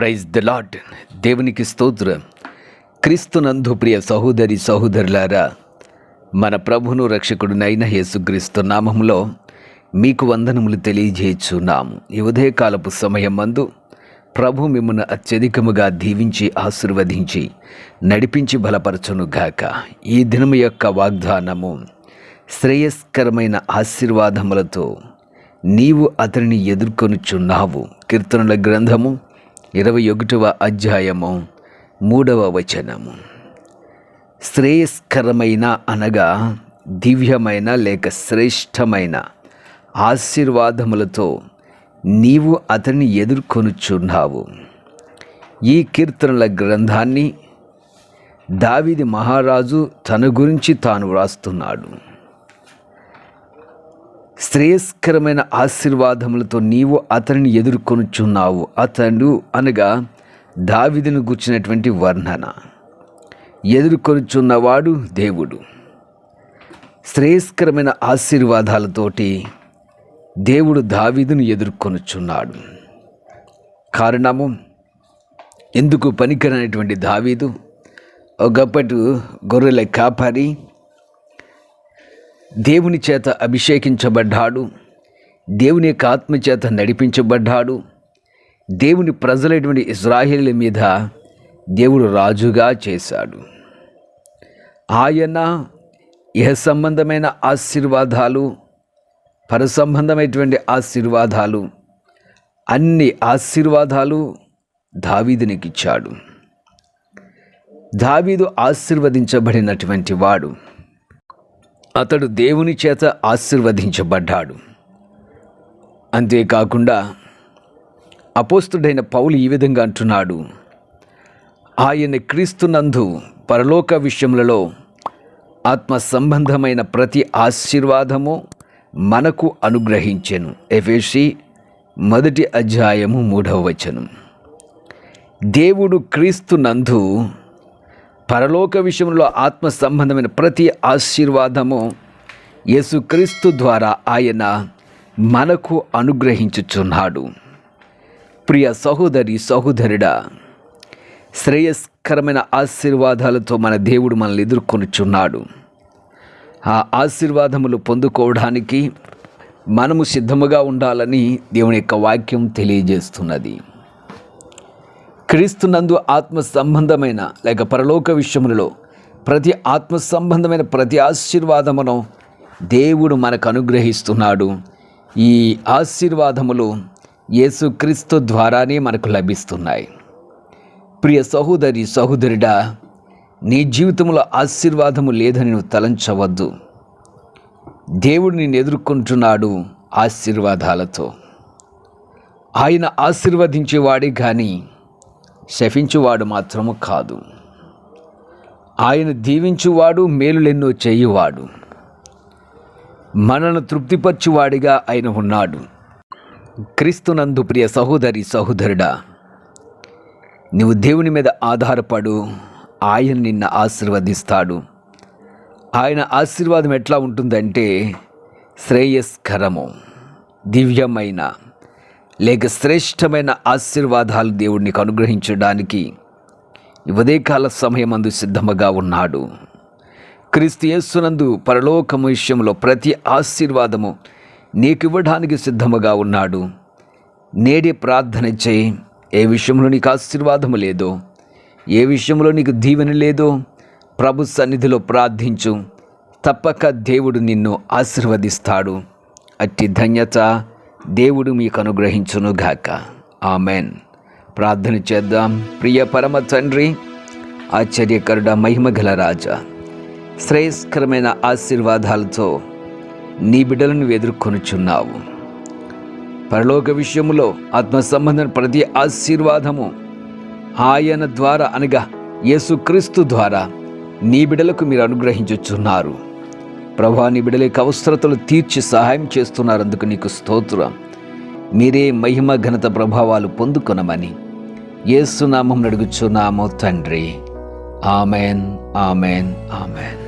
Praise the lord. దేవునికి స్తోత్రం. క్రీస్తునందు ప్రియ సహోదరి సహోదరులారా, మన ప్రభును రక్షకుడునైన యేసుక్రీస్తు నామములో మీకు వందనములు తెలియజేయుచున్నాము. ఈ ఉదయకాలపు సమయమందు ప్రభు మిమ్మును అత్యధికముగా దీవించి ఆశీర్వదించి నడిపించి బలపరచునుగాక. ఈ దినము యొక్క వాగ్దానము, శ్రేయస్కరమైన ఆశీర్వాదములతో నీవు అతనిని ఎదుర్కొనుచున్నావు. కీర్తనల గ్రంథము 21వ అధ్యాయము 3వ వచనము. శ్రేయస్కరమైన అనగా దివ్యమైన లేక శ్రేష్టమైన ఆశీర్వాదములతో నీవు అతన్ని ఎదుర్కొనుచున్నావు. ఈ కీర్తనల గ్రంథాన్ని దావీదు మహారాజు తన గురించి తాను వ్రాస్తున్నాడు. శ్రేయస్కరమైన ఆశీర్వాదములతో నీవు అతనిని ఎదుర్కొనుచున్నావు. అతడు అనగా దావీదును గూర్చినటువంటి వర్ణన. ఎదుర్కొనుచున్నవాడు దేవుడు. శ్రేయస్కరమైన ఆశీర్వాదాలతోటి దేవుడు దావీదును ఎదుర్కొనుచున్నాడు. కారణము, ఎందుకు పనికిరానటువంటి దావీదు ఒకప్పటి గొర్రెల కాపరి, దేవుని చేత అభిషేకించబడ్డాడు, దేవుని యొక్క ఆత్మ చేత నడిపించబడ్డాడు. దేవుని ప్రజలైనటువంటి ఇశ్రాయేలు మీద దేవుడు రాజుగా చేశాడు. ఆయన ఇహ సంబంధమైన ఆశీర్వాదాలు, పర సంబంధమైనటువంటి ఆశీర్వాదాలు, అన్ని ఆశీర్వాదాలు దావీదునికి ఇచ్చాడు. దావీదు ఆశీర్వదించబడినటువంటి వాడు. అతడు దేవుని చేత ఆశీర్వదించబడ్డాడు. అంతేకాకుండా అపోస్తుడైన పౌలు ఈ విధంగా అంటున్నాడు, ఆయన క్రీస్తునందు పరలోక విషయములలో ఆత్మ సంబంధమైన ప్రతి ఆశీర్వాదము మనకు అనుగ్రహించెను. ఎఫెసీ 1వ అధ్యాయము 3వ వచనం. దేవుడు క్రీస్తునందు పరలోక విషయంలో ఆత్మ సంబంధమైన ప్రతి ఆశీర్వాదము యేసుక్రీస్తు ద్వారా ఆయన మనకు అనుగ్రహించుచున్నాడు. ప్రియ సహోదరి సహోదరుడా, శ్రేయస్కరమైన ఆశీర్వాదాలతో మన దేవుడు మనల్ని ఎదుర్కొనుచున్నాడు. ఆ ఆశీర్వాదములు పొందుకోవడానికి మనము సిద్ధముగా ఉండాలని దేవుని యొక్క వాక్యం తెలియజేస్తున్నది. క్రీస్తునందు ఆత్మ సంబంధమైన లేక పరలోక విషయములలో ప్రతి ఆత్మ సంబంధమైన ప్రతి ఆశీర్వాదమును దేవుడు మనకు అనుగ్రహిస్తున్నాడు. ఈ ఆశీర్వాదములు యేసుక్రీస్తు ద్వారానే మనకు లభిస్తున్నాయి. ప్రియ సహోదరి సహోదరుడా, నీ జీవితంలో ఆశీర్వాదము లేదని నువ్వు తలంచవద్దు. దేవుడు నిన్ను ఎదుర్కొంటున్నాడు ఆశీర్వాదాలతో. ఆయన ఆశీర్వదించేవాడే కానీ శపించువాడు మాత్రము కాదు. ఆయన దీవించువాడు, మేలులెన్నో చేయువాడు, మనను తృప్తిపరచువాడిగా ఆయన ఉన్నాడు. క్రీస్తునందు ప్రియ సహోదరి సహోదరుడా, నువ్వు దేవుని మీద ఆధారపడు. ఆయన నిన్ను ఆశీర్వదిస్తాడు. ఆయన ఆశీర్వాదం ఎట్లా ఉంటుందంటే శ్రేయస్కరము, దివ్యమైన లేక శ్రేష్టమైన ఆశీర్వాదాలు దేవుడు నీకు అనుగ్రహించడానికి ఉదయకాల సమయమందు సిద్ధముగా ఉన్నాడు. క్రీస్తు యేసునందు పరలోకము విషయంలో ప్రతి ఆశీర్వాదము నీకు ఇవ్వడానికి సిద్ధముగా ఉన్నాడు. నేడే ప్రార్థన చేయి. ఏ విషయంలో నీకు ఆశీర్వాదము లేదో, ఏ విషయంలో నీకు దీవెన లేదో ప్రభు సన్నిధిలో ప్రార్థించు. తప్పక దేవుడు నిన్ను ఆశీర్వదిస్తాడు. అట్టి ధన్యత దేవుడు మీకు అనుగ్రహించునుగాక. ఆమెన్. ప్రార్థన చేద్దాం. ప్రియ పరమ తండ్రి, ఆశ్చర్యకరుడ, మహిమగల రాజా, శ్రేయస్కరమైన ఆశీర్వాదాలతో నీ బిడ్డలను ఎదుర్కొనుచున్నావు. పరలోక విషయములో ఆత్మ సంబంధమైన ప్రతి ఆశీర్వాదము ఆయన ద్వారా అనగా యేసుక్రీస్తు ద్వారా నీ బిడ్డలకు మీరు అనుగ్రహించుచున్నారు. ప్రభా, నీ బిడ్డల అవసరతలు తీర్చి సహాయం చేస్తున్నారు. అందుకు నీకు స్తోత్రం. మీరే మహిమ ఘనత ప్రభావాలు పొందుకొనమని యేసు నామమున అడుగుచున్నాము తండ్రి. Amen, amen, amen.